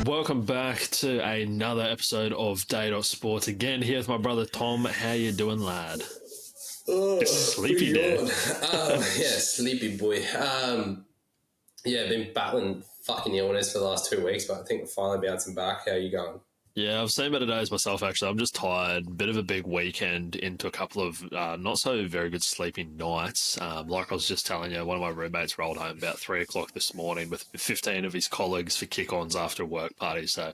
Welcome back to another episode of Dados Sports. Again, here with my brother Tom. How you doing, lad? Oh, sleepy day. Sleepy boy. Been battling fucking illness for the last 2 weeks, but I think we're finally bouncing back. How are you going? Yeah, I've seen better days myself, actually. I'm just tired. Bit of a big weekend into a couple of not so very good sleeping nights. Like I was just telling you, one of my roommates rolled home about 3 o'clock this morning with 15 of his colleagues for kick-ons after a work party. So,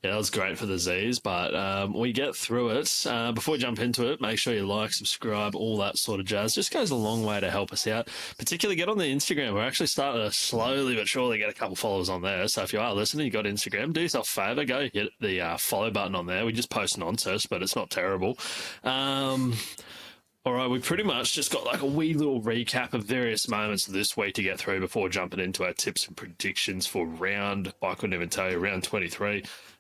that was great for the Z's, but we get through it. Before we jump into it, make sure you like, subscribe, all that sort of jazz. Just goes a long way to help us out. Particularly get on the Instagram. We're actually starting to slowly but surely get a couple followers on there. So if you are listening, you got Instagram, do yourself a favour, go hit the follow button on there. We just post nonsense, but it's not terrible. All right, we pretty much just got like a wee little recap of various moments this week to get through before jumping into our tips and predictions for round 23.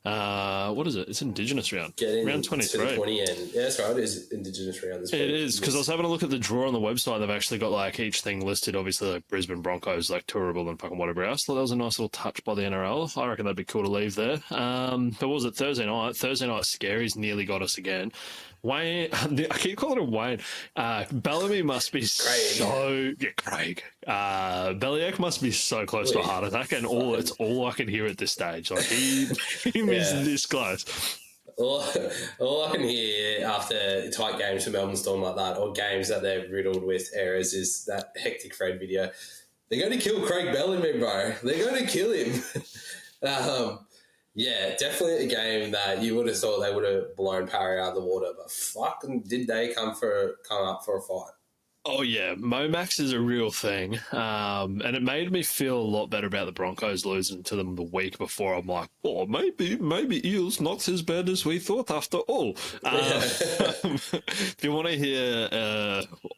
What is it? It's Indigenous round. Round 23. To the 20 end. Yeah, that's right. It is Indigenous round this week. It is, because I was having a look at the draw on the website. They've actually got like each thing listed, obviously like Brisbane Broncos, like tourable and fucking whatever else. So that was a nice little touch by the NRL. I reckon that'd be cool to leave there. But what was it? Thursday night scaries nearly got us again. Wayne, I keep calling him Wayne. Bellamy must be Craig. Bellyache must be so close to a heart attack, and it's all I can hear at this stage. Like he is this close. All I can hear after tight games for Melbourne Storm like that, or games that they're riddled with errors, is that hectic Fred video. They're going to kill Craig Bellamy, bro. They're going to kill him. Yeah, definitely a game that you would have thought they would have blown Parry out of the water, but fucking did they come up for a fight? Oh, yeah. Momax is a real thing. And it made me feel a lot better about the Broncos losing to them the week before. I'm like, maybe Eels not as bad as we thought after all. If you want to hear,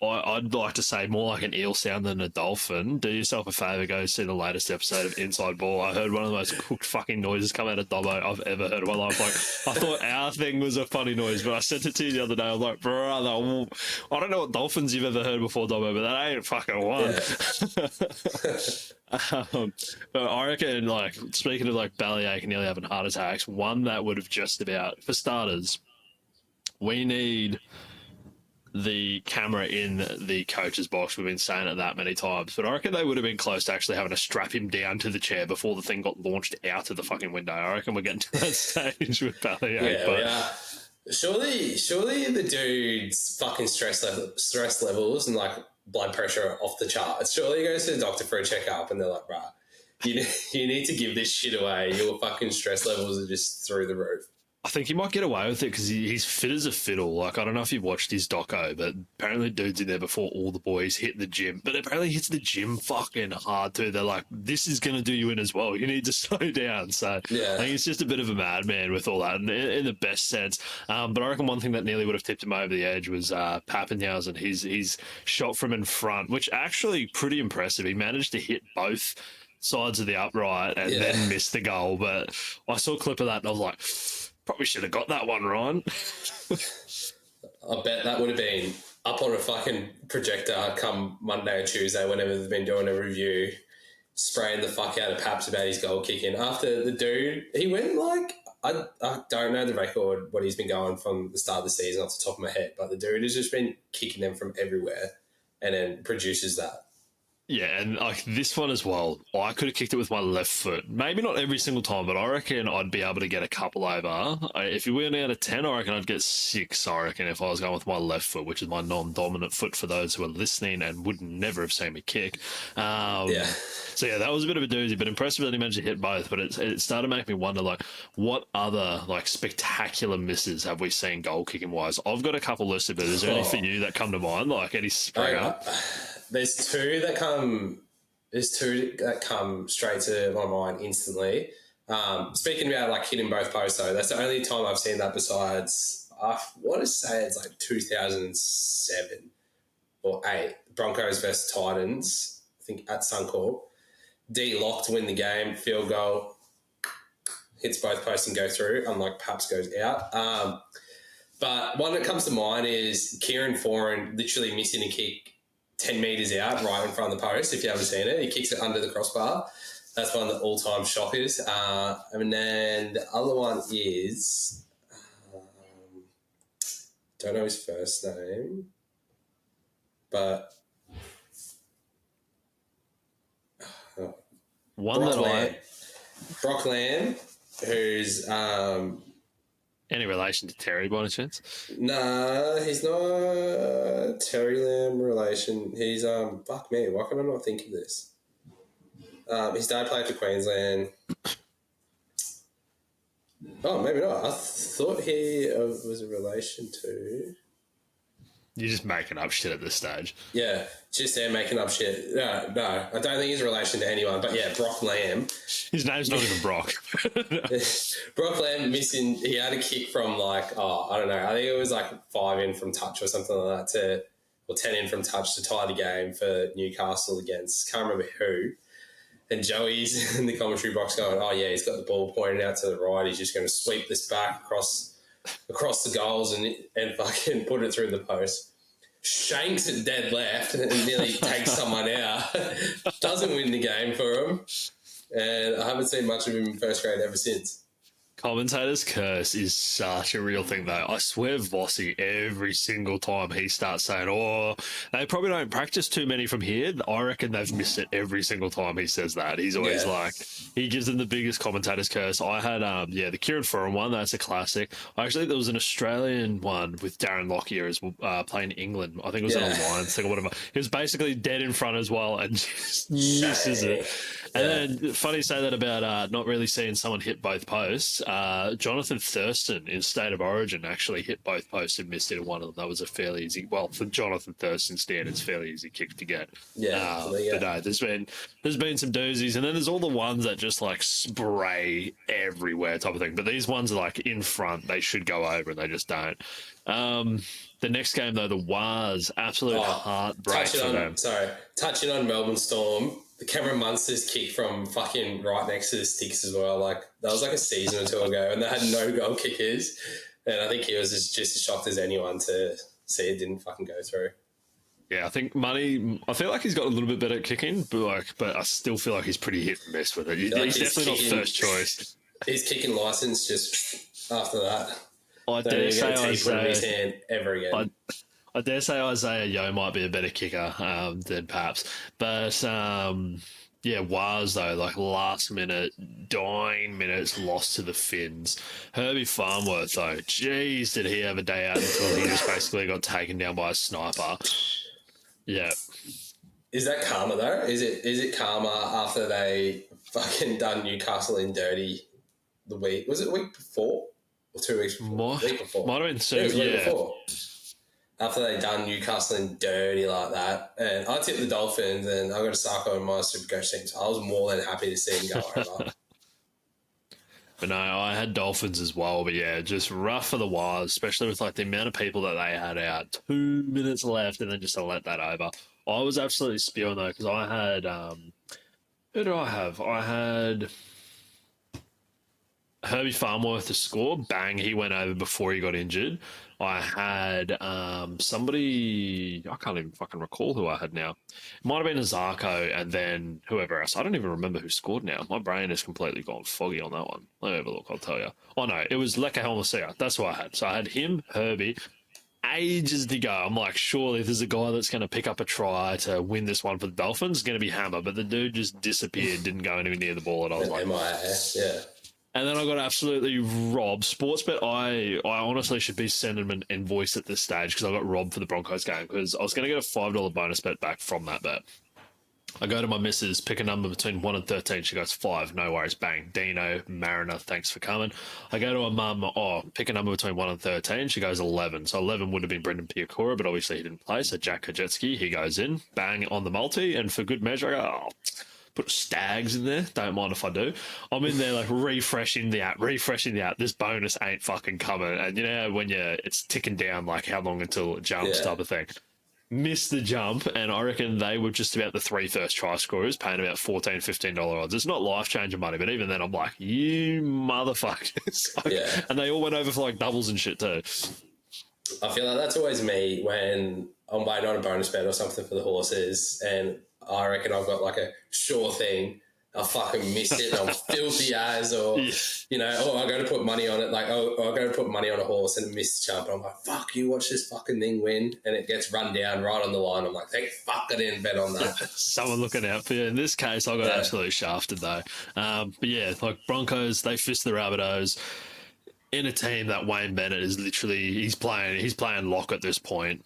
I'd like to say more like an eel sound than a dolphin, do yourself a favour, go see the latest episode of Inside Ball. I heard one of the most cooked fucking noises come out of Cobbo I've ever heard in my life. Like, I thought our thing was a funny noise, but I sent it to you the other day. I was like, brother, I don't know what dolphins you've ever heard before, Dobbo, but that ain't fucking one. Yeah. But I reckon, like, speaking of like bellyache and nearly having heart attacks, one that would have just about, for starters, we need the camera in the coach's box. We've been saying it that many times, but I reckon they would have been close to actually having to strap him down to the chair before the thing got launched out of the fucking window. I reckon we're getting to that stage with bellyache. Yeah, but Surely the dude's fucking stress levels and like blood pressure off the charts. Surely he goes to the doctor for a checkup and they're like, bruh, you need to give this shit away. Your fucking stress levels are just through the roof. I think he might get away with it because he's fit as a fiddle. Like, I don't know if you've watched his doco, but apparently dude's in there before all the boys hit the gym. But apparently he hits the gym fucking hard too. They're like, this is going to do you in as well. You need to slow down. So yeah. I think he's just a bit of a madman with all that in the best sense. But I reckon one thing that nearly would have tipped him over the edge was Papenhuyzen. His shot from in front, which actually pretty impressive. He managed to hit both sides of the upright and then miss the goal. But I saw a clip of that and I was like, probably should have got that one, Ryan. I bet that would have been up on a fucking projector come Monday or Tuesday whenever they've been doing a review, spraying the fuck out of Paps about his goal kicking. After the dude, he went like, I don't know the record, what he's been going from the start of the season off the top of my head, but the dude has just been kicking them from everywhere and then produces that. Yeah, and like this one as well, I could have kicked it with my left foot. Maybe not every single time, but I reckon I'd be able to get a couple over. If you went out of 10, I reckon I'd get 6, I reckon, if I was going with my left foot, which is my non-dominant foot for those who are listening and would never have seen me kick. So, yeah, that was a bit of a doozy, but impressive that he managed to hit both. But it started to make me wonder, like, what other, like, spectacular misses have we seen goal-kicking-wise? I've got a couple listed, but is there any for you that come to mind, like Eddie Springer? There's two that come straight to my mind instantly. Speaking about like hitting both posts, though, that's the only time I've seen that besides, I want to say it's like 2007 or 8, Broncos versus Titans, I think at Suncorp. D locked to win the game, field goal, hits both posts and go through, unlike Paps goes out. But one that comes to mind is Kieran Foran literally missing a kick 10 metres out right in front of the post, if you haven't seen it. He kicks it under the crossbar. That's one of the all-time shockers. And then the other one is, don't know his first name, but Brock Lamb. Brock Lamb, who's any relation to Terry by any chance? Nah, he's not Terry Lamb relation. He's fuck me. Why can I not think of this? His dad played for Queensland. Oh, maybe not. I thought he was a relation to. You're just making up shit at this stage. Yeah, just there making up shit. No, I don't think he's a relation to anyone. But yeah, Brock Lamb. His name's not even Brock. Brock Lamb missing. He had a kick from I don't know. I think it was 5 in from touch or something like that or 10 in from touch to tie the game for Newcastle against, can't remember who. And Joey's in the commentary box going, oh yeah, he's got the ball pointed out to the right. He's just going to sweep this back across the goals and fucking put it through the post. Shanks it dead left and nearly takes someone out. Doesn't win the game for him. And I haven't seen much of him in first grade ever since. Commentator's curse is such a real thing, though. I swear Vossi, every single time he starts saying, oh, they probably don't practice too many from here, I reckon they've missed it every single time he says that. He's always he gives them the biggest commentator's curse. I had, the Kieran Foran one, that's a classic. Actually, there was an Australian one with Darren Lockyer as playing England. I think it was an Alliance thing or whatever. He was basically dead in front as well and just misses it. And then, funny to say that about not really seeing someone hit both posts. Jonathan Thurston in State of Origin actually hit both posts and missed it in one of them. That was a fairly easy, well, for Jonathan Thurston standards, fairly easy kick to get. But no, there's been some doozies, and then there's all the ones that just spray everywhere type of thing. But these ones are in front, they should go over, and they just don't. The next game though, the Wars, absolute heartbreak for them. Touching on Melbourne Storm. The Cameron Munster's kick from fucking right next to the sticks as well. That was a season or two ago, and they had no goal kickers. And I think he was just as shocked as anyone to see it didn't fucking go through. Yeah, I think I feel like he's got a little bit better at kicking, but I still feel like he's pretty hit and miss with it. He's definitely not first choice. His kicking license just after that. I dare say Isaiah ever again. I dare say Isaiah Yeo might be a better kicker than perhaps. But, Wars, though, last minute, dying minutes lost to the Finns. Herbie Farnworth, though, geez, did he have a day out until he just basically got taken down by a sniper. Yeah. Is that karma, though? Is it karma after they fucking done Newcastle in dirty the week? Was it the week before? Or 2 weeks before? Week before. Might have been soon, it was week before. After they done Newcastle in dirty like that. And I tipped the Dolphins and I got a Sarko in my Supercoach team, so I was more than happy to see him go over. But no, I had Dolphins as well. But yeah, just rough for the Wires, especially with the amount of people that they had out. 2 minutes left and then just to let that over. I was absolutely spewing though because I had who did I have? I had Herbie Farnworth to score. Bang, he went over before he got injured. I had somebody, I can't even fucking recall who I had now. It might have been a Zarko and then whoever else. I don't even remember who scored now. My brain has completely gone foggy on that one. Let me have a look, I'll tell you. Oh no, it was Leka Helmasia. That's what I had. So I had him, Herbie, ages to go. I'm surely if there's a guy that's going to pick up a try to win this one for the Dolphins, it's going to be Hammer. But the dude just disappeared, didn't go anywhere near the ball. And I was yeah. And then I got absolutely robbed. Sportsbet, I honestly should be sending an invoice at this stage because I got robbed for the Broncos game because I was going to get a $5 bonus bet back from that bet. I go to my missus, pick a number between 1 and 13. She goes, 5, no worries, bang. Dino, Mariner, thanks for coming. I go to her mum, pick a number between 1 and 13. She goes, 11. So 11 would have been Brendan Piakura, but obviously he didn't play. So Jack Kajetsky, he goes in, bang, on the multi. And for good measure, I go, put Stags in there. Don't mind if I do. I'm in there refreshing the app. This bonus ain't fucking coming. And you know when it's ticking down how long until it jumps type of thing. Missed the jump, and I reckon they were just about the 3 first try scorers, paying about $14, $15 odds. It's not life-changing money, but even then I'm like, you motherfuckers. And they all went over for doubles and shit too. I feel like that's always me when I'm waiting on a bonus bet or something for the horses, and I reckon I've got a sure thing I fucking missed it. I'm filthy as, or Yeah. you know, I go to put money on it. Like, I go to put money on a horse and it missed the jump. And I'm like, fuck, you watch this fucking thing win, and it gets run down right on the line. I'm like, thank fuck I didn't bet on that. Someone looking out for you. In this case, I got absolutely shafted though. But yeah, like Broncos, they fist the Rabbithos in a team that Wayne Bennett is literally he's playing lock at this point.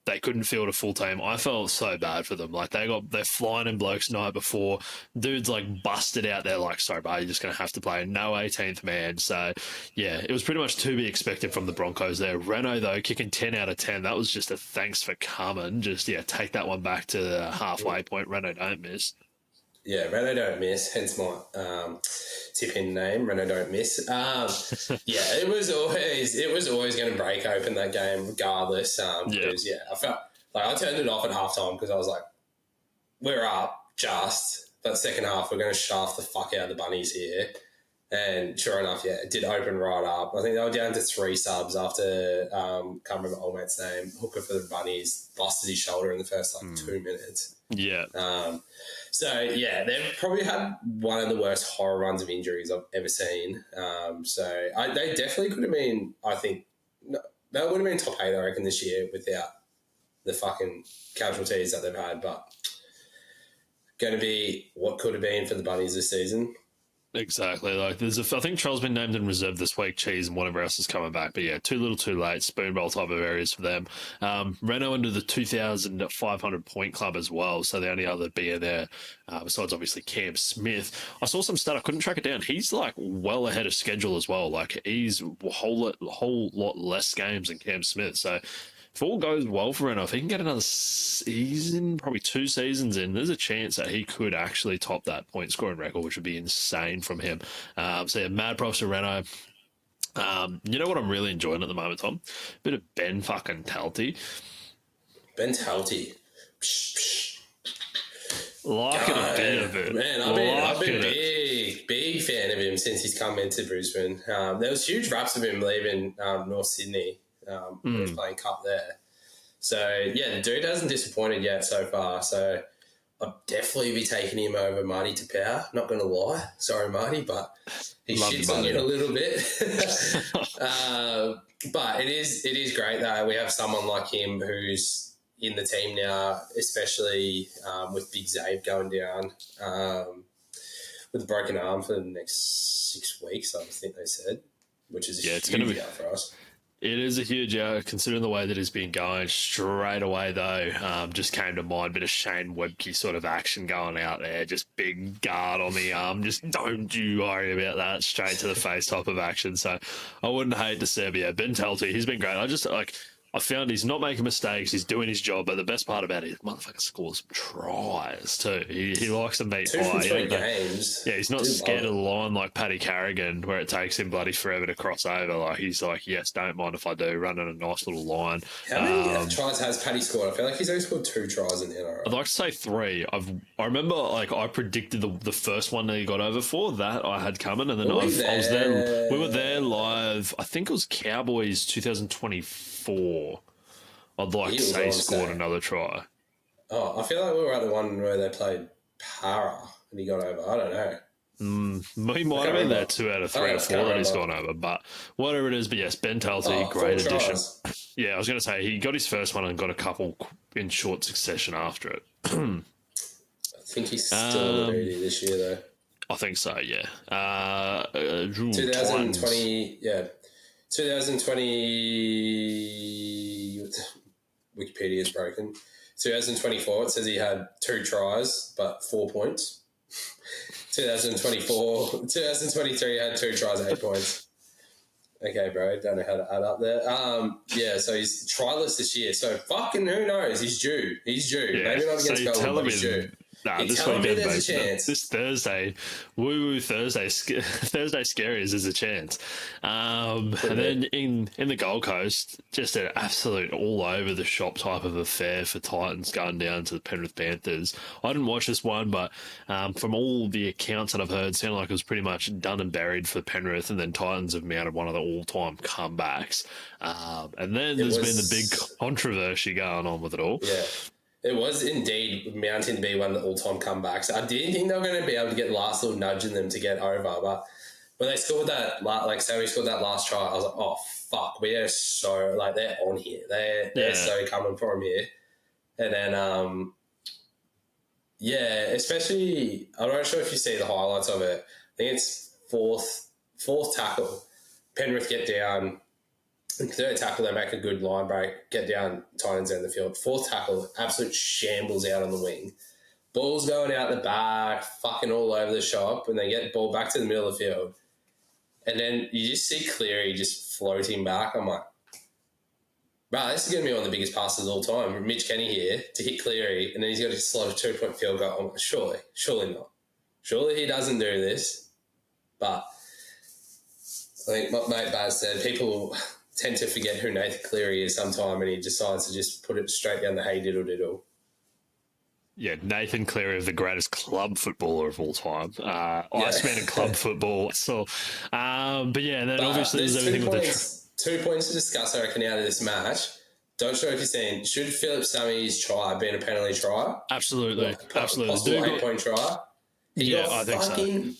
They couldn't field a full team. I felt so bad for them. Like they're flying in blokes night before. Dudes like busted out there like, sorry, bro, you're just gonna have to play. No 18th man. So yeah, it was pretty much to be expected from the Broncos there. Reno though, kicking 10 out of 10. That was just a thanks for coming. Just take that one back to the halfway point. Reno don't miss. Yeah, Reno don't miss, hence my tip-in name, Reno don't miss. Yeah, it was always going to break open that game regardless. Because, I felt like I turned it off at halftime because I was like, we're up just, but second half we're going to shaft the fuck out of the bunnies here. And sure enough, it did open right up. I think they were down to 3 subs after, can't remember old mate's name, hooker for the bunnies, busted his shoulder in the first 2 minutes. Yeah. So, they've probably had one of the worst horror runs of injuries I've ever seen. They definitely could have been, I think, they would have been top 8, I reckon, this year without the fucking casualties that they've had. But going to be what could have been for the Bunnies this season. Exactly. Like I think Charles been named in reserve this week. Cheese and whatever else is coming back. But yeah, too little, too late. Spoon bowl type of areas for them. Reno into the 2,500 point club as well. So the only other beer there, besides obviously Cam Smith. I saw some stat. I couldn't track it down. He's like well ahead of schedule as well. Like he's a whole lot less games than Cam Smith. So if all goes well for Reno, if he can get another season, probably 2 seasons in, there's a chance that he could actually top that point scoring record, which would be insane from him. Mad props to Reno. You know what I'm really enjoying at the moment, Tom? Bit of Ben fucking Talty. Ben Talty. Liking a bit of it. Man, I've been a big fan of him since he's come into Brisbane. There was huge raps of him leaving North Sydney. He was playing cup there. So, the dude hasn't disappointed yet so far. So, I'd definitely be taking him over Marty Tapau. Not going to lie. Sorry, Marty, but he shits on you a little bit. But it is great that we have someone like him who's in the team now, especially with Big Zabe going down with a broken arm for the next 6 weeks, I think they said, which is a huge out for us. It is a huge out, considering the way that it's been going. Straight away, though, just came to mind, bit of Shane Webke sort of action going out there. Just big guard on the arm. Just don't you worry about that. Straight to the face type of action. So I wouldn't hate to see, but Ben Talty, he's been great. I found he's not making mistakes. He's doing his job. But the best part about it is motherfucker scores tries too. He likes to meet 2 from 3 games. Yeah, he's not scared of the line like Paddy Carrigan, where it takes him bloody forever to cross over. Like he's like, yes, don't mind if I do. Running a nice little line. How many tries has Paddy scored? I feel like he's only scored 2 tries in the NRL. I'd like to say 3. I remember I predicted the first one that he got over for that I had coming, and then I was there. We were there live. I think it was Cowboys 2024. I'd like to say he scored another try. Oh, I feel like we were at the one where they played Para and he got over. I don't know. He might have been there 2 out of 3 or 4 that he's gone over, but whatever it is. But yes, Ben Talty, great addition. Yeah, I was going to say he got his first one and got a couple in short succession after it. I think he's still on the duty this year, though. I think so, yeah. 2020, 2020, Wikipedia is broken. 2024, it says he had 2 tries, but 4 points. 2023, he had 2 tries, 8 points. Okay, bro, don't know how to add up there. So he's tryless this year. So fucking who knows? He's due. Yeah. Maybe not against Cobbo, but he's due. Nah, this weekend, there's a chance. This Thursday, woo Thursday scaries is a chance. And then in the Gold Coast, just an absolute all over the shop type of affair for Titans going down to the Penrith Panthers. I didn't watch this one, but from all the accounts that I've heard, it sounded like it was pretty much done and buried for Penrith, and then Titans have mounted one of the all-time comebacks. And then there's been the big controversy going on with it all. Yeah. It was indeed mounting to be one of the all-time comebacks. I didn't think they were going to be able to get the last little nudge in them to get over, but when they scored that, like Sammy scored that last try, I was like, oh, fuck, we are so, like, they're on here. They're so coming for them here. And then, especially, I'm not sure if you see the highlights of it. I think it's fourth tackle. Penrith get down. Third tackle, they make a good line break, get down, Titans end the field. Fourth tackle, absolute shambles out on the wing. Ball's going out the back, fucking all over the shop, and they get the ball back to the middle of the field. And then you just see Cleary just floating back. I'm like, bro, this is going to be one of the biggest passes of all time. Mitch Kenny here to hit Cleary, and then he's got to slot a 2-point field goal. I'm like, surely not. Surely he doesn't do this. But I think what mate Baz said, people tend to forget who Nathan Cleary is sometime, and he decides to just put it straight down the hey diddle diddle. Yeah, Nathan Cleary is the greatest club footballer of all time. Iceman in club football. So, but yeah, and then obviously there's everything with 2 points to discuss, I reckon, out of this match. Don't sure if you're saying, should Philip Summey's try been a penalty try? Absolutely. Absolutely. Possible 8-point try. He got I think fucking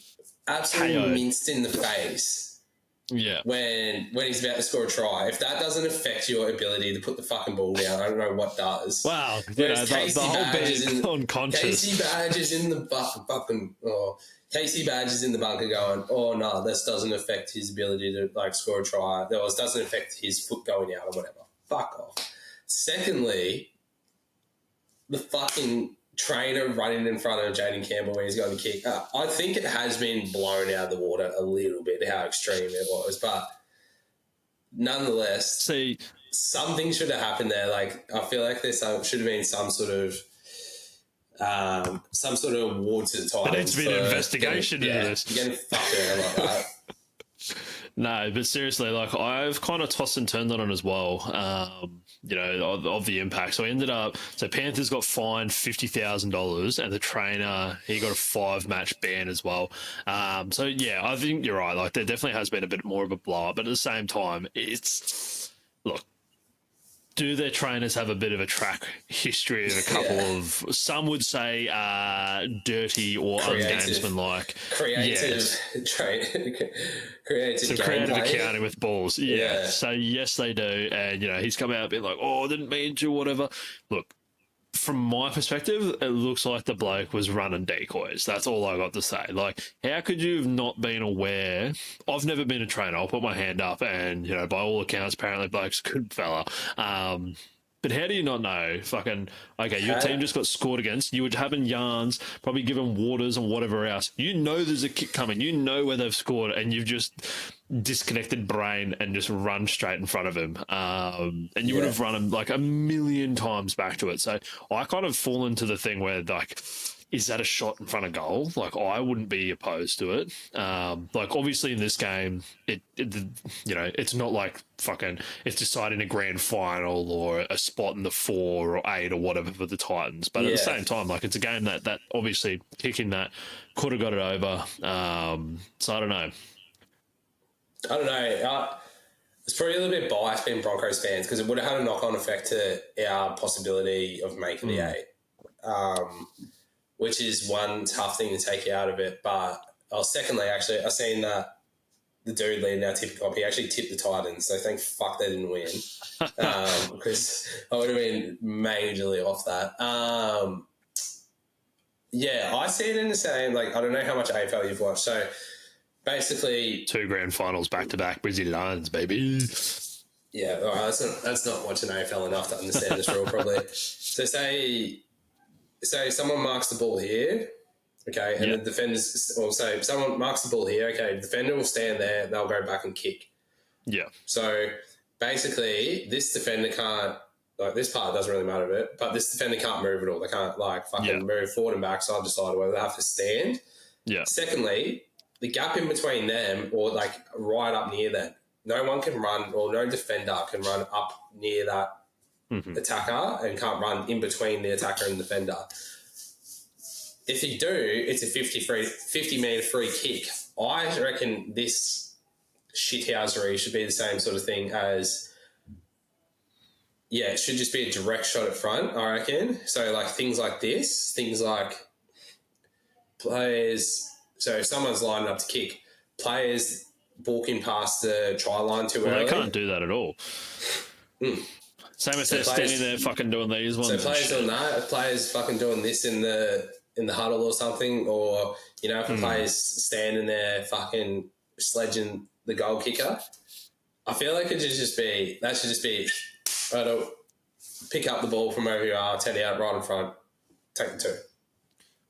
absolutely minced in the face. Yeah. When he's about to score a try. If that doesn't affect your ability to put the fucking ball down, I don't know what does. Wow. The whole bit is unconscious. Casey Badge is in the fucking... Casey Badge is in the bunker going, oh, no, this doesn't affect his ability to, like, score a try. Or it doesn't affect his foot going out or whatever. Fuck off. Secondly, the fucking trainer running in front of Jayden Campbell when he's going to kick. I think it has been blown out of the water a little bit how extreme it was, but nonetheless, something should have happened there. Like, I feel like there should have been some sort of award to the Titans. There needs to be an investigation into this. You're getting fucked around like that. No, but seriously, like, I've kind of tossed and turned on it as well, of the impact. So Panthers got fined $50,000 and the trainer, he got a 5-match ban as well. So, yeah, I think you're right. Like, there definitely has been a bit more of a blow-up, but at the same time, look, do their trainers have a bit of a track history of a couple of, some would say, dirty or ungamesman-like? Creative accounting with balls. Yeah. So, yes, they do. And, he's come out being like, oh, I didn't mean to, whatever. Look, from my perspective, it looks like the bloke was running decoys. That's all I got to say. Like, how could you have not been aware? I've never been a trainer. I'll put my hand up and, by all accounts, apparently bloke's a good fella. But how do you not know? Fucking, okay, your team just got scored against. You were having yarns, probably giving waters and whatever else. You know there's a kick coming. You know where they've scored, and you've just disconnected brain and just run straight in front of him. And you would have run him like a million times back to it. So I kind of fall into the thing where, like, is that a shot in front of goal? Like, I wouldn't be opposed to it. Like, obviously in this game, it's not like fucking it's deciding a grand final or a spot in the 4 or 8 or whatever for the Titans. But at the same time, like, it's a game that obviously kicking that could have got it over. So I don't know. It's probably a little bit biased being Broncos fans because it would have had a knock-on effect to our possibility of making the 8. Which is one tough thing to take out of it. But secondly, actually, I've seen that the dude leading our tipping comp, he actually tipped the Titans. So thank fuck they didn't win because I would have been majorly off that. I see it in the same, like, I don't know how much AFL you've watched. So basically 2 grand finals back-to-back, Brazil Lions, baby. Yeah, all right, that's not watching AFL enough to understand this rule probably. So say someone marks the ball here, okay, and the defenders, or say someone marks the ball here, okay, the defender will stand there, they'll go back and kick. Yeah. So basically, this defender can't, like, this part doesn't really matter a bit, but this defender can't move at all. They can't, like, fucking move forward and back side to side, whether they have to stand. Yeah. Secondly, the gap in between them, or like right up near them, no one can run, or no defender can run up near that attacker and can't run in between the attacker and the defender. If you do, it's a 50-metre free kick. I reckon this shithousery should be the same sort of thing as yeah, it should just be a direct shot at front, I reckon. So, like, things like this, things like players, so if someone's lining up to kick, players walking past the try line too Well, early. they can't do that at all. Same if they're standing there fucking doing these ones. So players doing that, players fucking doing this in the huddle or something, or, you know, if a player's standing there fucking sledging the goal kicker, I feel like that should just be, pick up the ball from over you are, 10 out, right in front, take the two.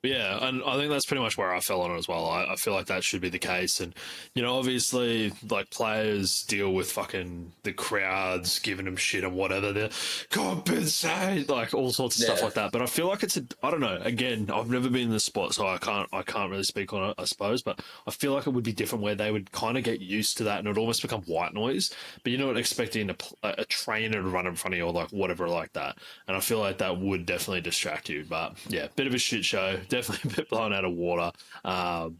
Yeah, and I think that's pretty much where I fell on it as well. I feel like that should be the case. And, you know, obviously, like, players deal with fucking the crowds giving them shit and whatever. They're compensate, like, all sorts of stuff like that. But I feel like I don't know. Again, I've never been in the spot, so I can't really speak on it, I suppose. But I feel like it would be different where they would kind of get used to that and it would almost become white noise. But you're not expecting a trainer to run in front of you or, like, whatever like that. And I feel like that would definitely distract you. But, yeah, bit of a shit show. Definitely a bit blown out of water.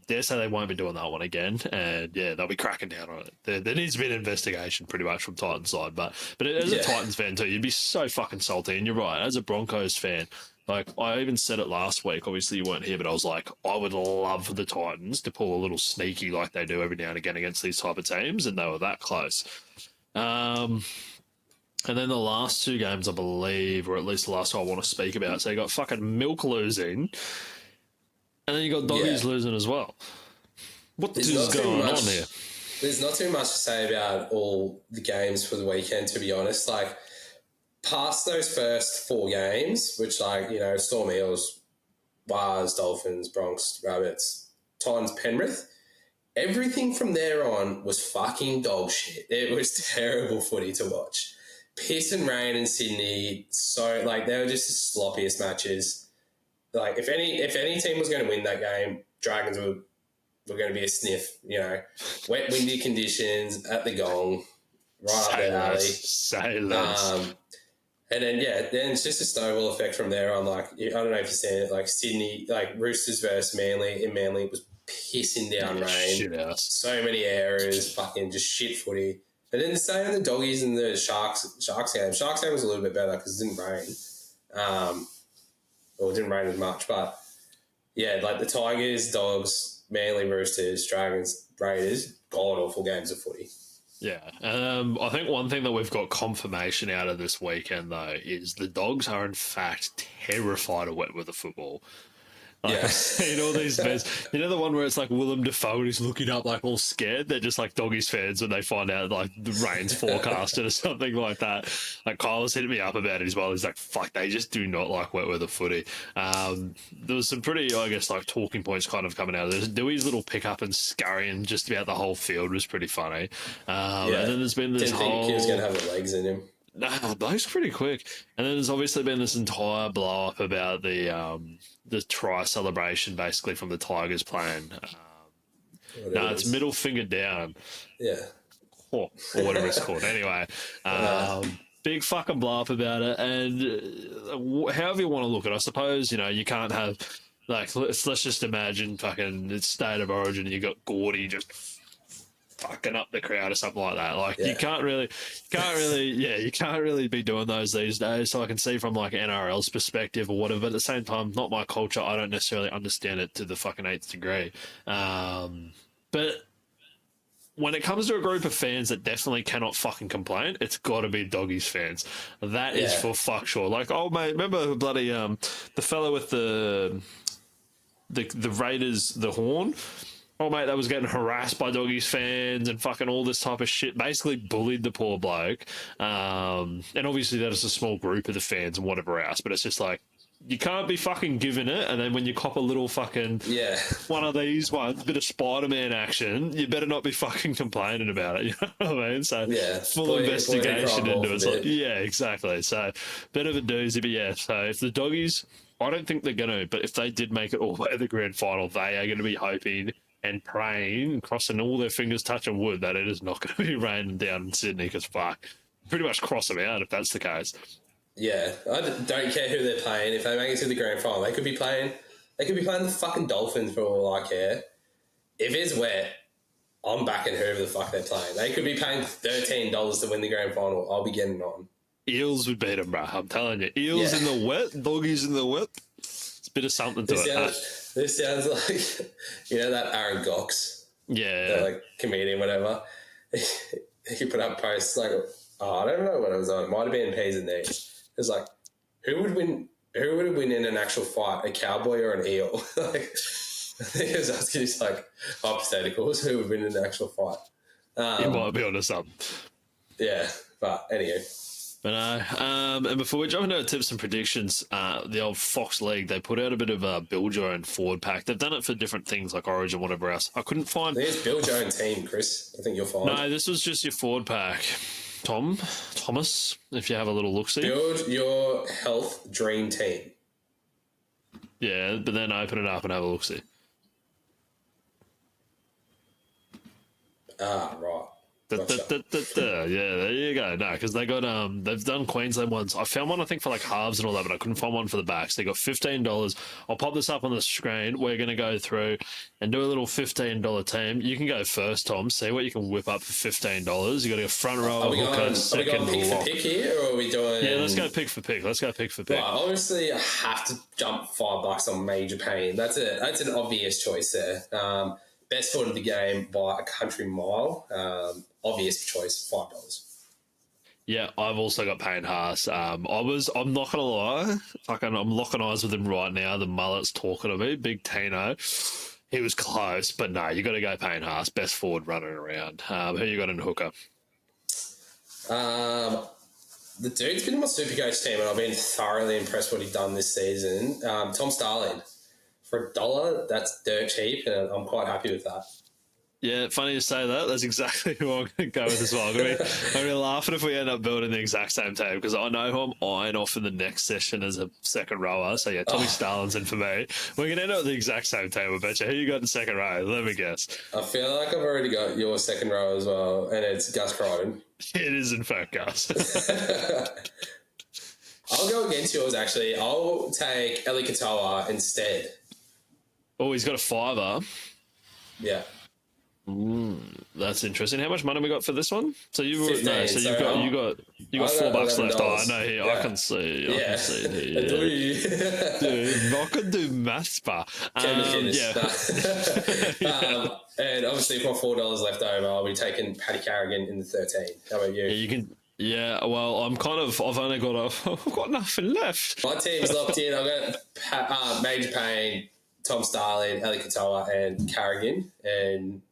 Dare say they won't be doing that one again, and yeah, they'll be cracking down on it. There needs to be an investigation, pretty much, from Titans side. But as a Titans fan too, you'd be so fucking salty. And you're right, as a Broncos fan, like I even said it last week. Obviously, you weren't here, but I was like, I would love for the Titans to pull a little sneaky like they do every now and again against these type of teams, and they were that close. And then the last two games, I believe, or at least the last two I want to speak about. So you got fucking Milk losing, and then you got Doggies losing as well. What is going on here? There's not too much to say about all the games for the weekend, to be honest. Like, past those first four games, which, like, you know, Storm, Eels, Wars, Dolphins, Broncos, Rabbits, Titans, Penrith, everything from there on was fucking dog shit. It was terrible footy to watch. Piss and rain in Sydney, so, like, they were just the sloppiest matches. Like, if any team was going to win that game, Dragons were going to be a sniff, you know. Wet, windy conditions at the gong, right up their alley. Say less. And then, then it's just a snowball effect from there on. Like, I don't know if you've seen it, like Sydney, like Roosters versus Manly. In Manly, it was pissing down rain. Shit house. So many errors, fucking just shit footy. And then the same with the Doggies and the Sharks game. Sharks game was a little bit better because it didn't rain. Or it didn't rain as much. But, yeah, like the Tigers, Dogs, Manly, Roosters, Dragons, Raiders, god-awful games of footy. Yeah. I think one thing that we've got confirmation out of this weekend, though, is the Dogs are, in fact, terrified of wet weather football. Like, I've seen all these videos. You know the one where it's like Willem Dafoe and he's looking up like all scared? They're just like Doggies fans when they find out like the rain's forecasted or something like that. Like Kyle was hitting me up about it as well. He's like, fuck, they just do not like wet weather footy. There was some pretty, I guess, like talking points kind of coming out of this. Dewey's little pickup and scurrying just about the whole field was pretty funny. And then there's been this Didn't think he was going to have the legs in him. Nah, those pretty quick. And then there's obviously been this entire blow up about the try celebration basically from the Tigers playing. It's middle finger down. Yeah. Or whatever it's called. Anyway, big fucking blow up about it. And however you want to look at it, I suppose, you know, you can't have, like, let's just imagine fucking it's State of Origin and you got Gordy just fucking up the crowd or something like that. Like you can't really be doing those these days. So I can see from like NRL's perspective or whatever, but at the same time, not my culture. I don't necessarily understand it to the fucking 8th degree. But when it comes to a group of fans that definitely cannot fucking complain, it's got to be Doggies fans. That is for fuck sure. Like, oh mate, remember bloody the fella with the Raiders, the horn. Oh, mate, that was getting harassed by Doggies fans and fucking all this type of shit. Basically bullied the poor bloke. And obviously that is a small group of the fans and whatever else. But it's just like, you can't be fucking giving it. And then when you cop a little fucking one of these ones, bit of Spider-Man action, you better not be fucking complaining about it. You know what I mean? So full investigation into it. Like, yeah, exactly. So bit of a doozy. But so if the Doggies, I don't think they're going to, but if they did make it all the way to the grand final, they are going to be hoping and praying, crossing all their fingers, touching wood, that it is not going to be raining down in Sydney, because fuck, pretty much cross them out if that's the case. Yeah, I don't care who they're playing. If they make it to the grand final, they could be playing the fucking Dolphins for all I care. If it's wet, I'm backing whoever the fuck they're playing. They could be paying $13 to win the grand final. I'll be getting on. Eels would beat them, bro. I'm telling you. Eels in the wet, doggies in the wet. It's a bit of something to it. This sounds like, that Aaron Gox, Yeah. that like comedian, whatever. He put up posts like, I don't know what it was on. It might have been P's and D's. It was like, who would win in an actual fight, a cowboy or an eel? Like, he was asking these like hypotheticals, who would win in an actual fight. You might be onto something. Yeah, but anyway. But and before we jump into tips and predictions, the old Fox League, they put out a bit of a build your own forward pack. They've done it for different things like Origin, whatever else. I couldn't find. I think it's build your own team, Chris. I think you'll find. No, this was just your forward pack. Thomas, if you have a little look-see. Build your health dream team. Yeah, but then open it up and have a look-see. Right. Gotcha. Yeah, there you go. No, because they got they've done Queensland ones. I found one I think for like halves and all that, but I couldn't find one for the backs. They got $15. I'll pop this up on the screen. We're gonna go through and do a little $15 team. You can go first, Tom. See what you can whip up for $15. You got to go front row, hooker, second Are we going pick for pick here, or are we doing? Yeah, let's go pick for pick. Right, obviously, I have to jump $5 on Major Pain. That's an obvious choice there. Best foot of the game by a country mile. Obvious choice, $5. Yeah, I've also got Payne Haas. I'm not gonna lie, I'm locking eyes with him right now. The mullet's talking to me, Big Tino. He was close, but no, you got to go Payne Haas, best forward running around. Who you got in hooker? The dude's been in my Supercoach team, and I've been thoroughly impressed what he's done this season. Tom Starling. For $1, that's dirt cheap, and I'm quite happy with that. Yeah, funny you say that. That's exactly who I'm going to go with as well. I'm going to be laughing if we end up building the exact same team, because I know who I'm eyeing off in the next session as a second rower. So, yeah, Tommy Starlin's in for me. We're going to end up with the exact same team, I bet you. Who you got in second row? Let me guess. I feel like I've already got your second row as well, and it's Gus Crichton. It is, in fact, Gus. I'll go against yours, actually. I'll take Eli Katoa instead. Oh, he's got a $5. Yeah. That's interesting. How much money we got for this one? So you 15, no, so you got $4 left. Oh, I know here. Yeah. I can see. I can see here. Dude, not gonna do maths, bar. And obviously, if my $4 left over, I'll be taking Paddy Carrigan in the 13. How about you? Yeah, you can. Yeah, well, I've only got I've got nothing left. My team's locked in. I've got Major Payne, Tom Starling, Eli Katoa, and Carrigan. And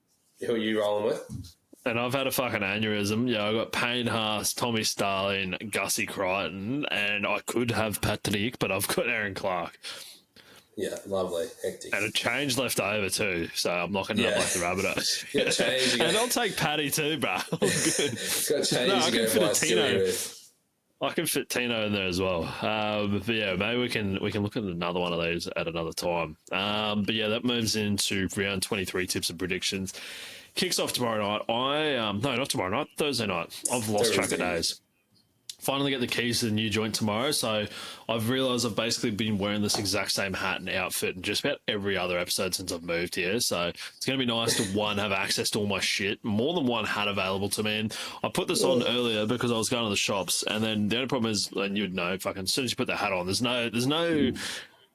who are you rolling with? And I've had a fucking aneurysm. Yeah, I got Payne Haas, Tommy Starling, Gussie Crichton, and I could have Patrick, but I've got Aaron Clark. Yeah, lovely. Hectic. And a change left over too, so I'm not going to like the Rabbithos. And I'll take Paddy too, bro. I'm good. I can fit a Tino. I can fit Tino in there as well. But yeah, maybe we can look at another one of those at another time. But yeah, that moves into round 23 tips and predictions. Kicks off tomorrow night. No, not tomorrow night. Thursday night. I've lost track of days. Finally get the keys to the new joint tomorrow, so I've realised I've basically been wearing this exact same hat and outfit in just about every other episode since I've moved here, so it's going to be nice to, one, have access to all my shit, more than one hat available to me, and I put this on earlier because I was going to the shops, and then the only problem is, and you'd know, fucking as soon as you put the hat on, there's no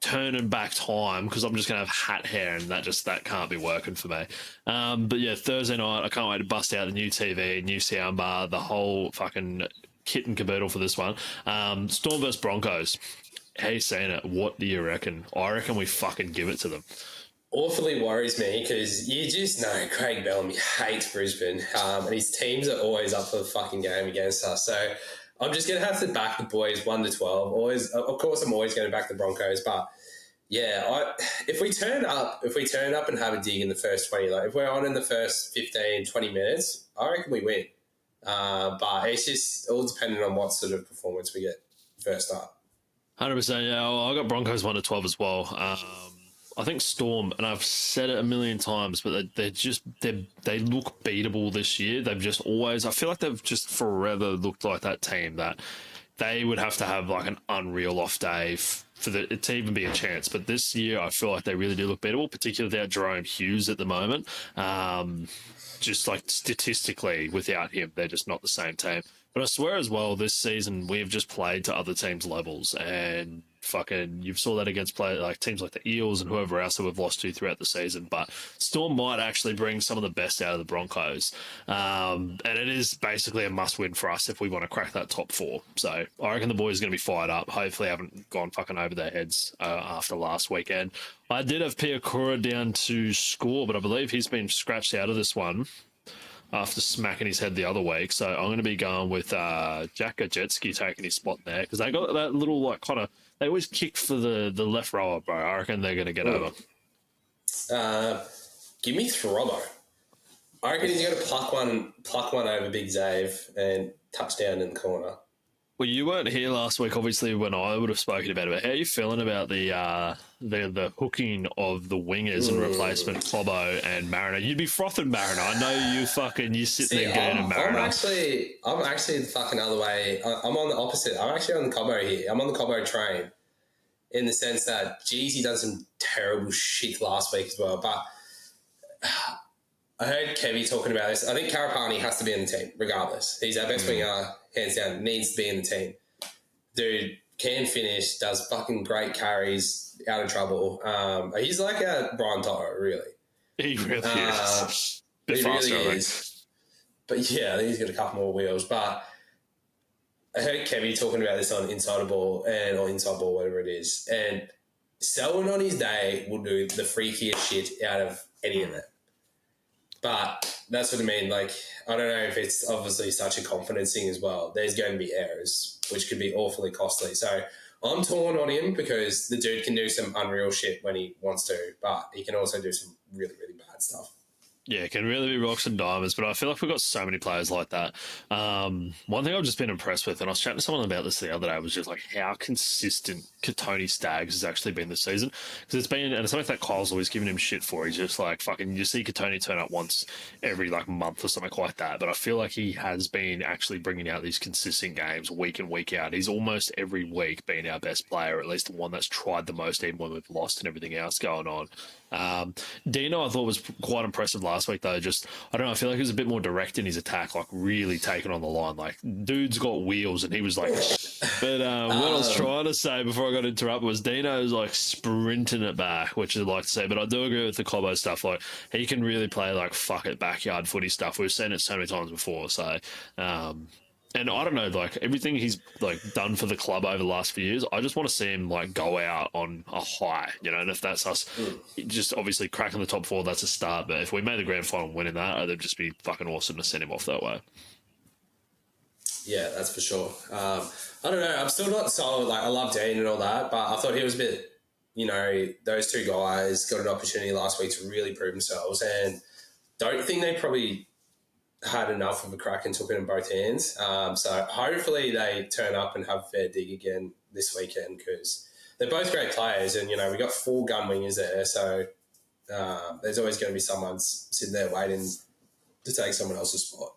turning back time because I'm just going to have hat hair, and that can't be working for me. But yeah, Thursday night, I can't wait to bust out the new TV, new soundbar, the whole fucking kit and caboodle for this one. Storm vs Broncos. How you saying it? What do you reckon? I reckon we fucking give it to them. Awfully worries me because you just know Craig Bellamy hates Brisbane, and his teams are always up for the fucking game against us. So I'm just going to have to back the boys 1-12. Always, of course, I'm always going to back the Broncos, but yeah, if we turn up and have a dig in the first 20, like if we're on in the first 15, 20 minutes, I reckon we win. But it's just all dependent on what sort of performance we get first up. 100%. Yeah, I got Broncos 1-12 as well. I think Storm, and I've said it a million times, but they look beatable this year. They've just always, I feel like they've just forever looked like that team that they would have to have like an unreal off day for it to even be a chance. But this year, I feel like they really do look beatable, particularly without Jerome Hughes at the moment. Just like statistically, without him, they're just not the same team. But I swear as well, this season we've just played to other teams' levels, and fucking you saw that against teams like the Eels and whoever else that we've lost to throughout the season. But Storm might actually bring some of the best out of the Broncos, and it is basically a must-win for us if we want to crack that top four. So I reckon the boys are going to be fired up. Hopefully, haven't gone fucking over their heads after last weekend. I did have Pia Kura down to score, but I believe he's been scratched out of this one after smacking his head the other week. So I'm going to be going with Jack Gajetski taking his spot there because they got that little they always kick for the left rower, bro. I reckon they're going to get over. Give me Throbbo. I reckon he's going to pluck one over Big Zave and touchdown in the corner. Well, you weren't here last week, obviously, when I would have spoken about it. But how are you feeling about the hooking of the wingers and replacement Cobbo and Mariner? You'd be frothing Mariner. I know you sitting there getting Mariner. I'm actually the fucking other way. I'm on the opposite. I'm actually on the Cobbo here. I'm on the Cobbo train in the sense that, geez, he done some terrible shit last week as well. But I heard Kevy talking about this. I think Karapani has to be in the team, regardless. He's our best winger, hands down, needs to be in the team. Dude can finish, does fucking great carries, out of trouble. He's like a Brian Toto, really. He really is. He really is. But yeah, I think he's got a couple more wheels. But I heard Kevy talking about this on Inside Ball, whatever it is. And Selwyn on his day will do the freakiest shit out of any of it. But that's what I mean. Like, I don't know if it's obviously such a confidence thing as well. There's going to be errors, which could be awfully costly. So I'm torn on him because the dude can do some unreal shit when he wants to, but he can also do some really, really bad stuff. Yeah, it can really be rocks and diamonds, but I feel like we've got so many players like that. One thing I've just been impressed with, and I was chatting to someone about this the other day, was just like how consistent Katoni Staggs has actually been this season. Because it's been, and it's something that Kyle's always giving him shit for. He's just like fucking, you see Katoni turn up once every month or something like that. But I feel like he has been actually bringing out these consistent games week in, week out. He's almost every week been our best player, or at least the one that's tried the most, even when we've lost and everything else going on. Dino, I thought was quite impressive last week, though. Just, I don't know, I feel like he was a bit more direct in his attack, like really taking on the line. Like, dude's got wheels, and he was like, but what I was trying to say before I got interrupted was Dino's like sprinting it back, which I'd like to say, but I do agree with the Cobbo stuff. Like, he can really play like fuck it backyard footy stuff. We've seen it so many times before. So, and I don't know, like everything he's like done for the club over the last few years, I just want to see him like go out on a high, you know. And if that's us, just obviously cracking the top four, that's a start. But if we made the grand final and winning that, it'd just be fucking awesome to send him off that way. Yeah, that's for sure. I don't know. I'm still not sold. Like, I love Dean and all that, but I thought he was a bit, you know, those two guys got an opportunity last week to really prove themselves, and don't think they probably had enough of a crack and took it in both hands. So hopefully they turn up and have a fair dig again this weekend because they're both great players, and, you know, we got 4 gun wingers there, so there's always going to be someone sitting there waiting to take someone else's spot.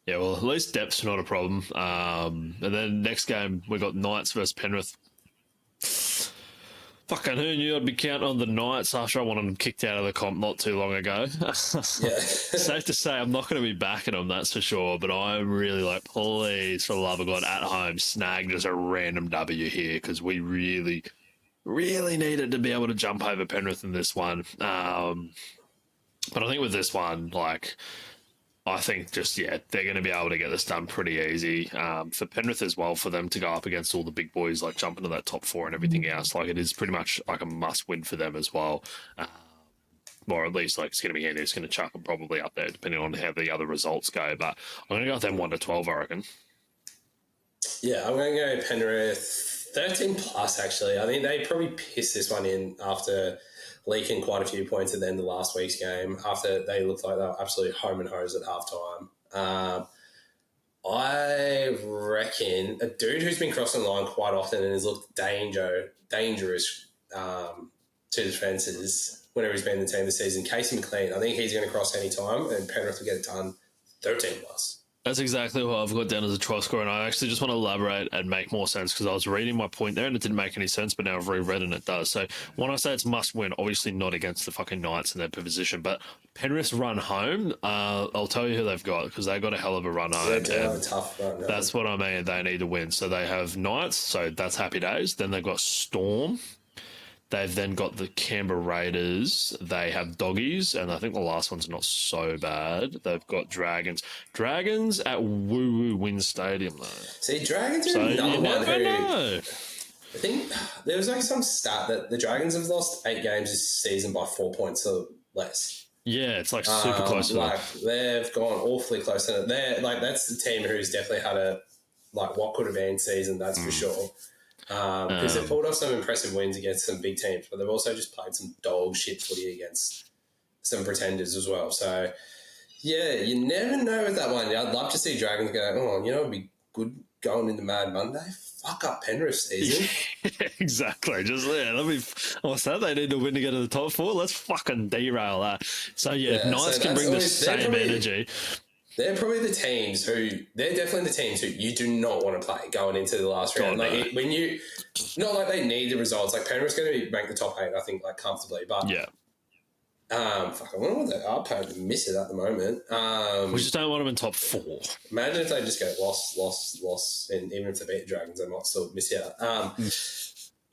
Yeah, well, at least depth's not a problem. And then next game, we got Knights versus Penrith. Fucking who knew I'd be counting on the Knights after I wanted them kicked out of the comp not too long ago. Yeah. Safe to say I'm not going to be backing them, that's for sure. But I'm really like, please, for the love of God, at home, snag just a random W here because we really, really needed to be able to jump over Penrith in this one. But I think with this one, like, I think just, yeah, they're going to be able to get this done pretty easy. For Penrith as well, for them to go up against all the big boys, like jump into that top 4 and everything else, like it is pretty much like a must win for them as well. Or at least like it's going to be handy. It's going to chuck them probably up there depending on how the other results go. But I'm going to go with them 1-12, I reckon. Yeah, I'm going to go Penrith 13 plus, actually. I think they probably pissed this one in after leaking quite a few points at the end of last week's game after they looked like they were absolutely home and hose at halftime. I reckon a dude who's been crossing the line quite often and has looked dangerous to defences whenever he's been in the team this season, Casey McLean. I think he's going to cross any time and Penrith will get it done 13 plus. That's exactly what I've got down as a try score, and I actually just want to elaborate and make more sense because I was reading my point there and it didn't make any sense, but now I've reread and it does. So when I say it's must win, obviously not against the fucking Knights in their position, but Penrith's run home, I'll tell you who they've got because they got a hell of a run home. They're doing a tough run. That's what I mean. They need to win. So they have Knights, so that's happy days. Then they've got Storm. They've then got the Canberra Raiders. They have Doggies, and I think the last one's not so bad. They've got Dragons. Dragons at Woo Woo Win Stadium, though. See, Dragons are another one who... I think there was like some stat that the Dragons have lost 8 games this season by 4 points or less. Yeah, it's like super close to like they've gone awfully close to it. They're like that's the team who's definitely had a like what could have been season, that's for sure. Because they've pulled off some impressive wins against some big teams, but they've also just played some dog shit footy against some pretenders as well. So yeah, you never know with that one. I'd love to see Dragons go, oh, you know, it'd be good going into Mad Monday. Fuck up Penrith season. Exactly. Just what's that? They need to win to get to the top 4. Let's fucking derail that. So yeah, Knights can bring the same energy. They're probably the teams they're definitely the teams who you do not want to play going into the last round. Like when you, not like they need the results. Like Penrith's going to rank the top 8, I think, like comfortably. But yeah. Fuck, I wonder what they are paying to miss it at the moment. We just don't want them in top 4. Imagine if they just go loss, and even if they beat the Dragons, they might still miss out.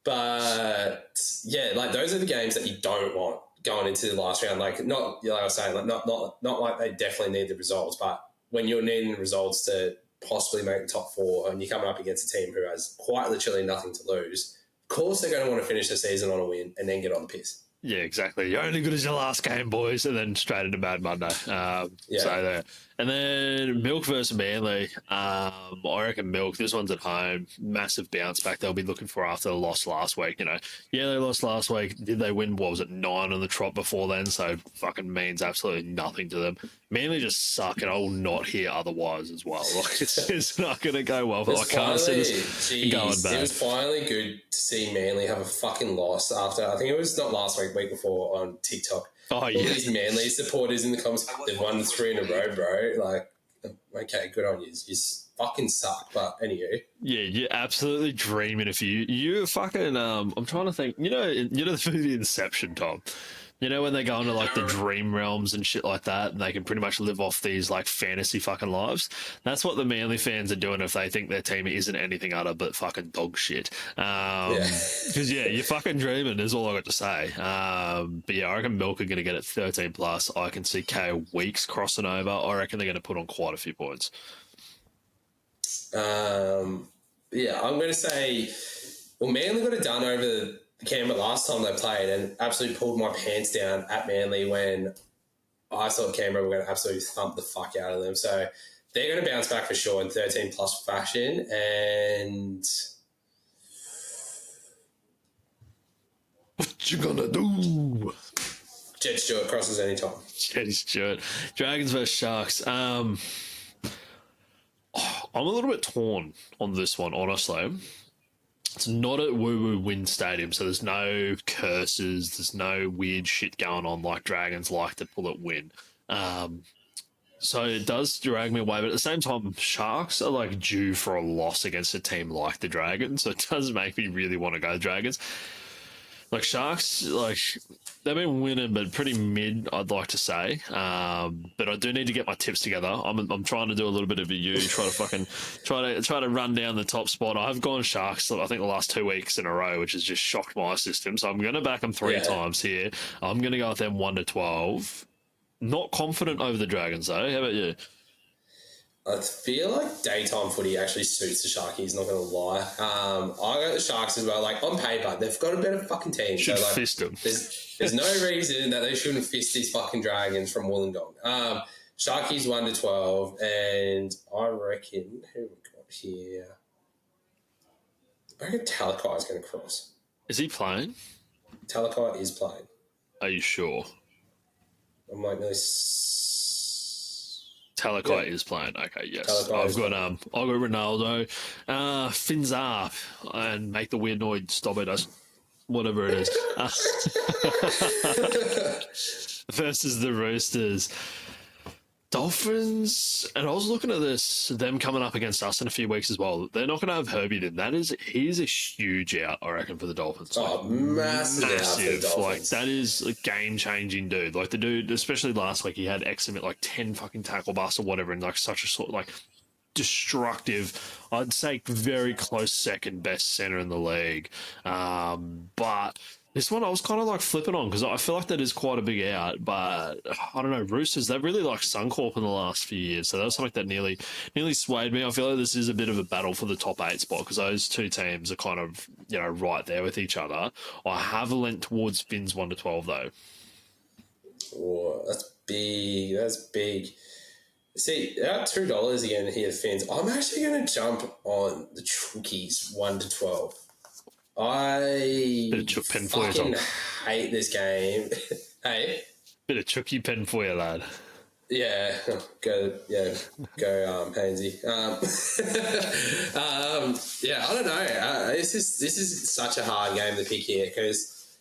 But yeah, like those are the games that you don't want going into the last round. Like not, like I was saying, like not like they definitely need the results, but when you're needing the results to possibly make the top 4, and you're coming up against a team who has quite literally nothing to lose, of course they're going to want to finish the season on a win and then get on the piss. Yeah, exactly. You're only good as your last game, boys, and then straight into Bad Monday. So there. And then Milk versus Manly. I reckon Milk, this one's at home. Massive bounce back they'll be looking for after the loss last week. You know, yeah, they lost last week. Did they win? What was it, 9 on the trot before then? So fucking means absolutely nothing to them. Manly just suck, and I will not hear otherwise as well. Like it's not going to go well. But I can't see this going bad. It was finally good to see Manly have a fucking loss after, I think it was not last week before on TikTok. Oh, yeah. All these Manly supporters in the comments, they've won 3 in a row, bro. Like, okay, good on you. You fucking suck. But anyway. Yeah, you're absolutely dreaming if you fucking, I'm trying to think, you know the movie Inception, Tom? You know when they go into like the dream realms and shit like that, and they can pretty much live off these like fantasy fucking lives? That's what the Manly fans are doing if they think their team isn't anything other but fucking dog shit. Because you're fucking dreaming is all I got to say. But yeah, I reckon Milk are going to get it 13 plus. I can see KO Weeks crossing over. I reckon they're going to put on quite a few points. Yeah, I'm going to say, well, Manly got it done over Canberra last time they played and absolutely pulled my pants down at Manly when I thought Canberra were going to absolutely thump the fuck out of them. So they're going to bounce back for sure in 13 plus fashion. And what you gonna do? Jed Stewart crosses any time. Jed Stewart. Dragons versus Sharks. I'm a little bit torn on this one, honestly. It's not at Woo Woo Win Stadium, so there's no curses, there's no weird shit going on like Dragons like to pull it win. So it does drag me away, but at the same time, Sharks are like due for a loss against a team like the Dragons, so it does make me really want to go Dragons. Like Sharks, like they've been winning, but pretty mid, I'd like to say. But I do need to get my tips together. I'm trying to do a little bit of a try to run down the top spot. I've gone Sharks, I think the last 2 weeks in a row, which has just shocked my system. So I'm going to back them 3 times here. I'm going to go with them 1-12. Not confident over the Dragons though. How about you? I feel like daytime footy actually suits the Sharkies, not going to lie. I got the Sharks as well. Like, on paper, they've got a better fucking team. Should so, like, fist them. There's no reason that they shouldn't fist these fucking Dragons from Wollongong. Sharkies 1-12, and I reckon, who have we got here? I reckon Talakai is going to cross. Is he playing? Talakai is playing. Are you sure? I'm like nearly... Talakai is playing. Okay, yes. I've got Ronaldo. Fins up and make the weird noise. Stop it. Whatever it is. Versus the Roosters. Dolphins, and I was looking at them coming up against us in a few weeks as well. They're not going to have Herbie then. He's a huge out, I reckon, for the Dolphins. Massive out for the Dolphins. Like, that is a game-changing dude. Like, the dude, especially last week, he had like 10 fucking tackle busts or whatever, and like such a sort of like destructive, I'd say very close second best center in the league. But this one I was kind of like flipping on because I feel like that is quite a big out, but I don't know. Roosters, they've really like Suncorp in the last few years, so that was something that nearly swayed me. I feel like this is a bit of a battle for the top 8 spot because those two teams are kind of right there with each other. I have a lent towards Finns 1-12 though. Oh, that's big. That's big. See, at $2 again here, Finns. I'm actually going to jump on the Chookies 1-12. I fucking hate this game. Hey? Bit of Chookie pen for you, lad. Yeah, go Hainsey. Yeah, I don't know. This is such a hard game to pick here because,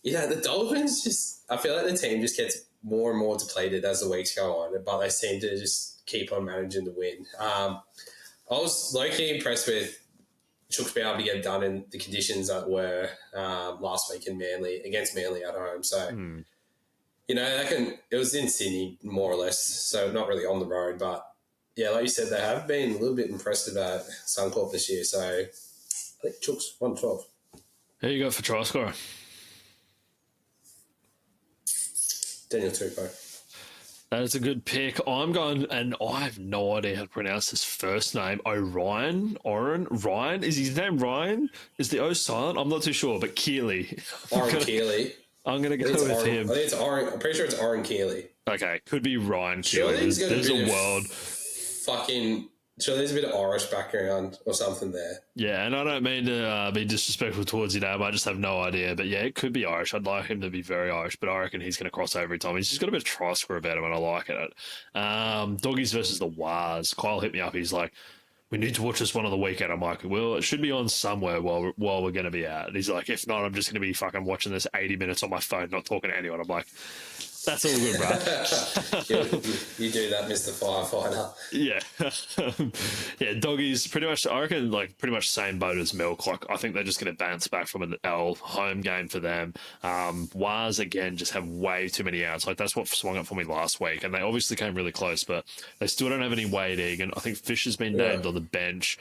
the Dolphins I feel like the team just gets more and more depleted as the weeks go on, but they seem to just keep on managing to win. I was low-key impressed with Chook being able to get it done in the conditions that were last week in against Manly at home. So, it was in Sydney more or less, so not really on the road. But, yeah, like you said, they have been a little bit impressed about Suncorp this year. So, I think Chook's 1-12. Who you got for try scorer? Daniel Tupou. That is a good pick. I'm going, and I have no idea how to pronounce his first name. Ryan? Is his name Ryan? Is the O silent? I'm not too sure, but Keeley. Keeley. I'm going to go with him. I think it's Oren. I'm pretty sure it's Oren Keeley. Okay, could be Ryan Keeley. There's a world. Surely there's a bit of Irish background or something there. Yeah, and I don't mean to be disrespectful towards your name. I just have no idea. But yeah, it could be Irish. I'd like him to be very Irish, but I reckon he's going to cross every time. He's just got a bit of try score about him, and I like it. Doggies versus the Wars. Kyle hit me up. He's like, we need to watch this one on the weekend. I'm like, well, it should be on somewhere while we're going to be out. And he's like, if not, I'm just going to be fucking watching this 80 minutes on my phone, not talking to anyone. I'm like, that's all good, bro. you do that, Mr. Firefighter. Yeah. Yeah, Doggies, pretty much, I reckon, like, pretty much same boat as Milk. Like, I think they're just going to bounce back from an L home game for them. Wars, again, just have way too many outs. Like, that's what swung up for me last week. And they obviously came really close, but they still don't have any Wade Egan. I think Fish has been named on the bench.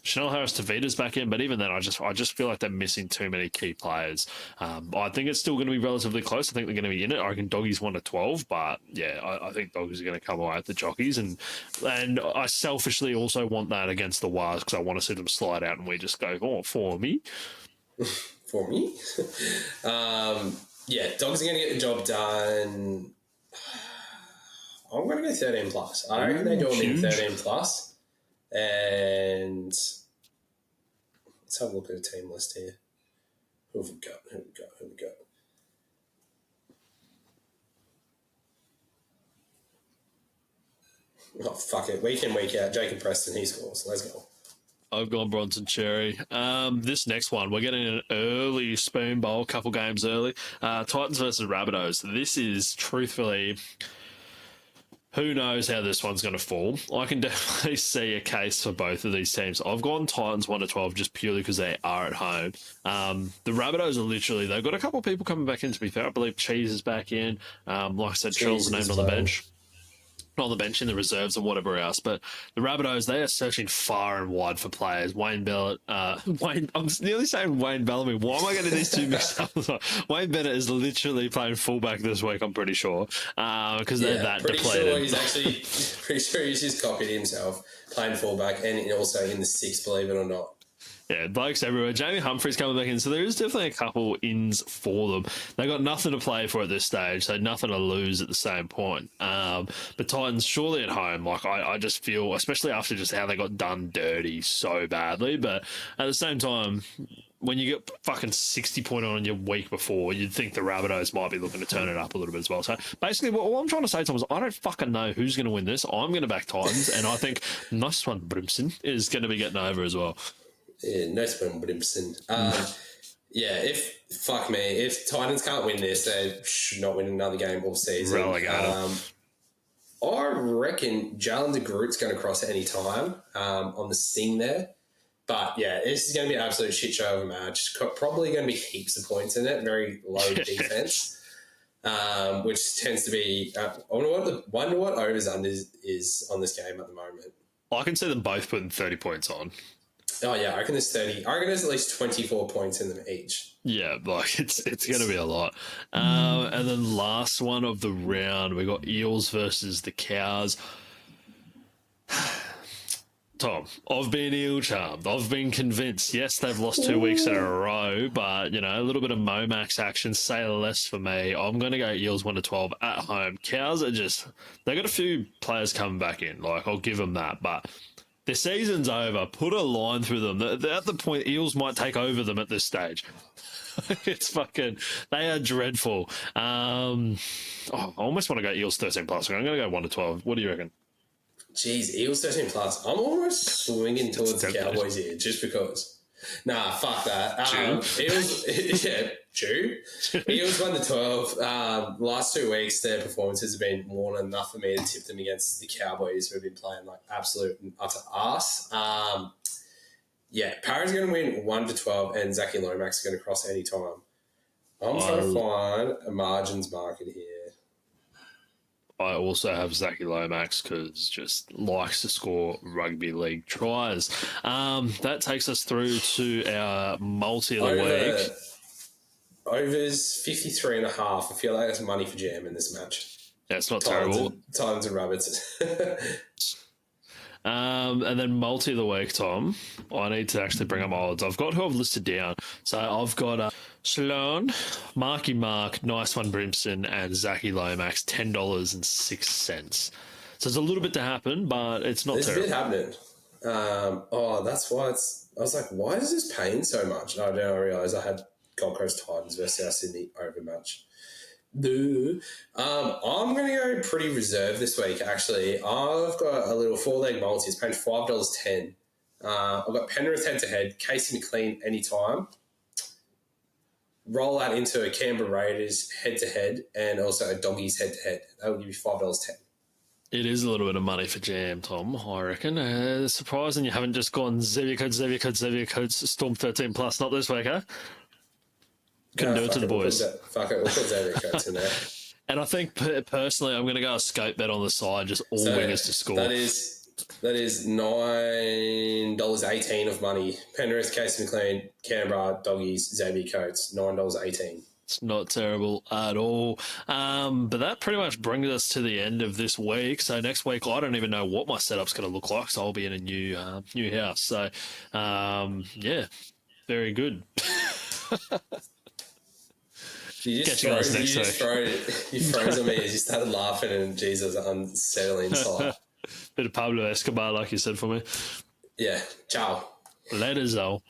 Chanel Harris-Tavita's back in, but even then, I just feel like they're missing too many key players. I think it's still going to be relatively close. I think they're going to be in it. I reckon Doggies 1-12, but yeah, I think Doggies are going to come away at the Jockeys, and I selfishly also want that against the Wars because I want to see them slide out and we just go, for me. For me? Yeah, Dogs are going to get the job done. I'm going to go 13 plus. I reckon they do them in 13 plus. And let's have a look at the team list here. Who have we got? Oh, fuck it. Week in, week out. Jacob Preston, he scores. Let's go. I've gone Bronson Cherry. This next one, we're getting an early spoon bowl, a couple games early. Titans versus Rabbithos. This is truthfully... Who knows how this one's going to fall? I can definitely see a case for both of these teams. I've gone Titans 1-12 just purely because they are at home. The Rabbitohs are literally, they've got a couple of people coming back in, to be fair. I believe Cheese is back in. Like I said, Trell's named on the bench. Not on the bench, in the reserves and whatever else. But the Rabbitohs, they are searching far and wide for players. Wayne Bennett, I'm nearly saying Wayne Bellamy. Why am I getting these two mixed up? Wayne Bennett is literally playing fullback this week, I'm pretty sure, because they're that depleted. Pretty sure he's just copied himself playing fullback and also in the six, believe it or not. Yeah, blokes everywhere. Jamie Humphrey's coming back in, so there is definitely a couple ins for them. They got nothing to play for at this stage, so nothing to lose at the same point. But Titans surely at home, like I just feel, especially after just how they got done dirty so badly. But at the same time, when you get fucking 60 point on your week before, you'd think the Rabbitohs might be looking to turn it up a little bit as well. So basically, what I'm trying to say, Tom, is I don't fucking know who's going to win this. I'm going to back Titans, and I think nice one, Brimson, is going to be getting over as well. Yeah, nice one, Brimson. Yeah, if Titans can't win this, they should not win another game all season. I reckon Jalen de Groot's going to cross at any time on the sting there. But, yeah, this is going to be an absolute shit show of a match. Probably going to be heaps of points in it. Very low defense, which tends to be I wonder what overs unders is on this game at the moment. I can see them both putting 30 points on. Oh, yeah, I reckon there's 30. I reckon there's at least 24 points in them each. Yeah, like it's going to be a lot. And then last one of the round, we got Eels versus the Cows. Tom, I've been eel charmed. I've been convinced. Yes, they've lost 2 weeks in a row, but, you know, a little bit of Momax action, say less for me. I'm going to go Eels 1-12 at home. Cows are just, they got a few players coming back in. Like, I'll give them that. But the season's over. Put a line through them. They're at the point Eels might take over them at this stage. It's fucking, they are dreadful. I almost want to go Eels 13 plus. I'm going to go 1-12. What do you reckon? Jeez, Eels 13 plus. I'm almost swinging towards the Cowboys here just because. Nah, fuck that. Eels, yeah, Jew. Eels 1-12. Last 2 weeks, their performances have been more than enough for me to tip them against the Cowboys, who have been playing like absolute and utter arse. Yeah, Para's going to win 1-12, and Zachy Lomax is going to cross any time. I'm trying to find a margins market here. I also have Zachy Lomax because just likes to score rugby league tries. That takes us through to our multi of the week. Overs 53.5. I feel like that's money for jam in this match. Yeah, it's not terrible. Titans and Rabbits. And then multi of the week, Tom. I need to actually bring up my odds. I've got who I've listed down. So I've got Sloan, Marky Mark, Nice One Brimson, and Zachy Lomax, $10.06. So it's a little bit to happen, but it's not terrible. There's a bit happening. That's why it's... I was like, why is this paying so much? I didn't realise I had Gold Coast Titans versus South Sydney over match. I'm going to go pretty reserved this week, actually. I've got a little 4-leg multi. It's paying $5.10. I've got Penrith head-to-head, Casey McLean anytime. Roll that into a Canberra Raiders head-to-head and also a Doggies head-to-head. That will give you $5.10. It is a little bit of money for jam, Tom, I reckon. Surprising you haven't just gone Xavier Codes, Storm 13 plus, not this week, huh? Couldn't do it to the boys. We'll put Xavier Coates in there. And I think personally, I'm going to go a scope bet on the side, just all wingers to score. That is $9.18 of money. Penrith, Casey McLean, Canberra, Doggies, Xavier Coates, $9.18. It's not terrible at all. But that pretty much brings us to the end of this week. So next week, I don't even know what my setup's going to look like. So I'll be in a new house. So, yeah, very good. You froze on me as you started laughing and Jesus, unsettling inside. Bit of Pablo Escobar, like you said for me. Yeah. Ciao. Later, Zoe.